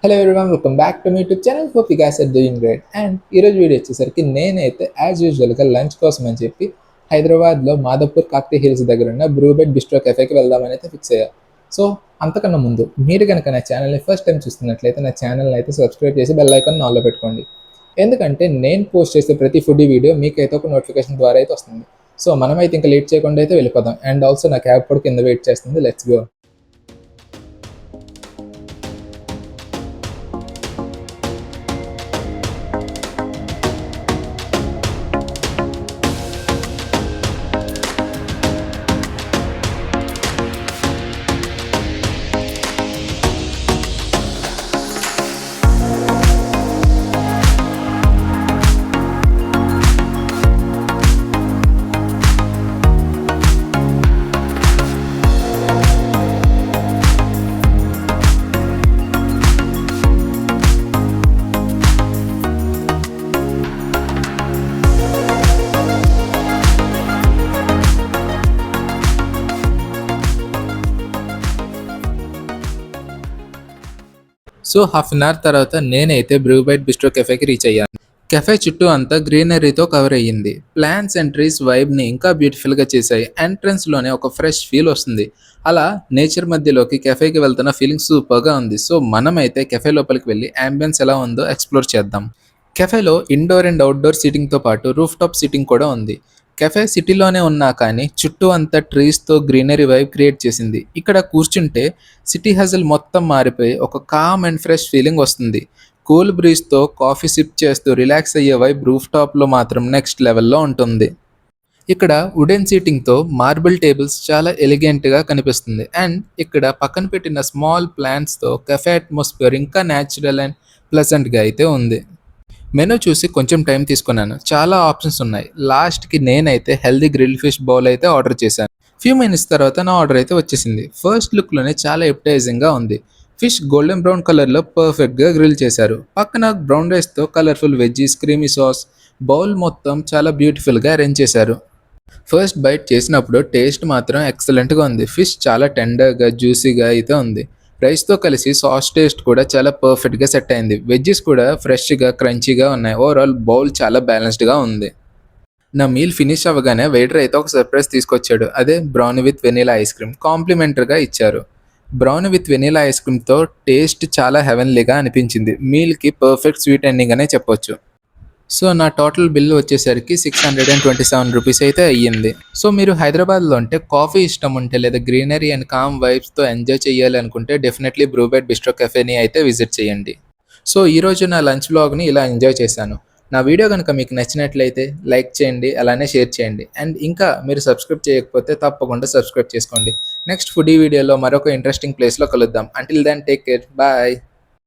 Hello everyone, welcome back to my YouTube channel. Hope you guys are doing great. And ఈరోజు video వచ్చేసరికి నేనైతే as యూజువల్గా lunch కోసం అని చెప్పి హైదరాబాద్లో మాధవపూర్ కాకతీ హిల్స్ దగ్గర ఉన్న బ్రూబెడ్ బిస్ట్రో కెఫేకి వెళ్దామని అయితే ఫిక్స్ అయ్యా. సో అంతకన్నా ముందు మీరు కనుక నా ఛానల్ని ఫస్ట్ టైం చూస్తున్నట్లయితే నా ఛానల్ని అయితే సబ్స్క్రైబ్ చేసి బెల్ ఐకాన్ ఆన్లో పెట్టుకోండి. ఎందుకంటే నేను పోస్ట్ చేసే ప్రతి ఫుడ్ వీడియో మీకైతే ఒక నోటిఫికేషన్ ద్వారా అయితే వస్తుంది. సో మనమైతే ఇంకా లేట్ చేయకుండా అయితే వెళ్ళిపోదాం. అండ్ ఆల్సో నా క్యాబ్ కూడా కింద వెయిట్ చేస్తుంది. Let's go. So half an hour తర్వాత నేనైతే బ్రూబైట్ బిస్ట్రో కెఫేకి రీచ్ అయ్యాను. కెఫే చుట్టూ అంతా గ్రీనరీతో కవర్ అయ్యింది. ప్లాంట్స్ అండ్ ట్రీస్ వైబ్ని ఇంకా బ్యూటిఫుల్గా చేశాయి. ఎంట్రన్స్లోనే ఒక ఫ్రెష్ ఫీల్ వస్తుంది. అలా నేచర్ మధ్యలోకి కెఫేకి వెళ్తున్న ఫీలింగ్ సూపర్గా ఉంది. సో మనమైతే కెఫే లోపలికి వెళ్ళి అంబియన్స్ ఎలా ఉందో ఎక్స్ప్లోర్ చేద్దాం. కెఫేలో ఇండోర్ అండ్ అవుట్డోర్ సీటింగ్తో పాటు రూఫ్ టాప్ సీటింగ్ కూడా ఉంది. కెఫే సిటీలోనే ఉన్నా కానీ చుట్టూ అంతా ట్రీస్తో గ్రీనరీ వైబ్ క్రియేట్ చేసింది. ఇక్కడ కూర్చుంటే సిటీ హజల్ మొత్తం మారిపోయి ఒక కామ్ అండ్ ఫ్రెష్ ఫీలింగ్ వస్తుంది. కూల్ బ్రీజ్తో కాఫీ సిప్ చేస్తూ రిలాక్స్ అయ్యే వైబ్ రూఫ్ టాప్లో మాత్రం నెక్స్ట్ లెవెల్లో ఉంటుంది. ఇక్కడ వుడెన్ సీటింగ్తో మార్బుల్ టేబుల్స్ చాలా ఎలిగెంట్గా కనిపిస్తుంది. అండ్ ఇక్కడ పక్కన పెట్టిన స్మాల్ ప్లాంట్స్తో కెఫే అట్మాస్ఫియర్ ఇంకా న్యాచురల్ అండ్ ప్లెజెంట్గా అయితే ఉంది. మెనూ చూసి కొంచెం టైం తీసుకున్నాను. చాలా ఆప్షన్స్ ఉన్నాయి. లాస్ట్కి నేనైతే హెల్దీ గ్రిల్ ఫిష్ బౌల్ అయితే ఆర్డర్ చేశాను. ఫ్యూ మినిట్స్ తర్వాత నా ఆర్డర్ అయితే వచ్చేసింది. ఫస్ట్ లుక్లోనే చాలా ఎప్టైజింగ్గా ఉంది. ఫిష్ గోల్డెన్ బ్రౌన్ కలర్లో పర్ఫెక్ట్గా గ్రిల్ చేశారు. పక్కన బ్రౌన్ రైస్తో colourful veggies, creamy sauce, bowl మొత్తం చాలా బ్యూటిఫుల్గా అరేంజ్ చేశారు. ఫస్ట్ బైట్ చేసినప్పుడు టేస్ట్ మాత్రం ఎక్సలెంట్గా ఉంది. ఫిష్ చాలా టెండర్గా, జ్యూసీగా అయితే ఉంది. రైస్తో కలిసి సాస్ టేస్ట్ కూడా చాలా పర్ఫెక్ట్గా సెట్ అయింది. వెజ్జెస్ కూడా ఫ్రెష్గా, క్రంచీగా ఉన్నాయి. ఓవరాల్ బౌల్ చాలా బ్యాలెన్స్డ్గా ఉంది. నా మీల్ ఫినిష్ అవ్వగానే వెయిటర్ అయితే ఒక సర్ప్రైజ్ తీసుకొచ్చాడు. అదే brownie with vanilla ice cream కాంప్లిమెంటరీగా ఇచ్చారు. బ్రౌనీ విత్ వెనీలా ఐస్ క్రీమ్తో టేస్ట్ చాలా హెవెన్లీగా అనిపించింది. మీల్కి పర్ఫెక్ట్ స్వీట్ ఎండింగ్ అనే చెప్పొచ్చు. సో నా టోటల్ బిల్ వచ్చేసరికి 627 రూపీస్ అయితే అయ్యింది. సో మీరు హైదరాబాద్లో ఉంటే కాఫీ ఇష్టం ఉంటే లేదా గ్రీనరీ అండ్ కామ్ వైబ్స్తో ఎంజాయ్ చేయాలి అనుకుంటే డెఫినెట్లీ బ్రూబెడ్ బిస్ట్రో కెఫేని అయితే విజిట్ చేయండి. సో ఈరోజు నా లంచ్ వ్లాగ్ని ఇలా ఎంజాయ్ చేశాను. నా వీడియో కనుక మీకు నచ్చినట్లయితే లైక్ చేయండి, అలానే షేర్ చేయండి. అండ్ ఇంకా మీరు సబ్స్క్రైబ్ చేయకపోతే తప్పకుండా సబ్స్క్రైబ్ చేసుకోండి. నెక్స్ట్ ఫుడీ వీడియోలో మరొక ఇంట్రెస్టింగ్ ప్లేస్లో కలుద్దాం. Until then take care, bye.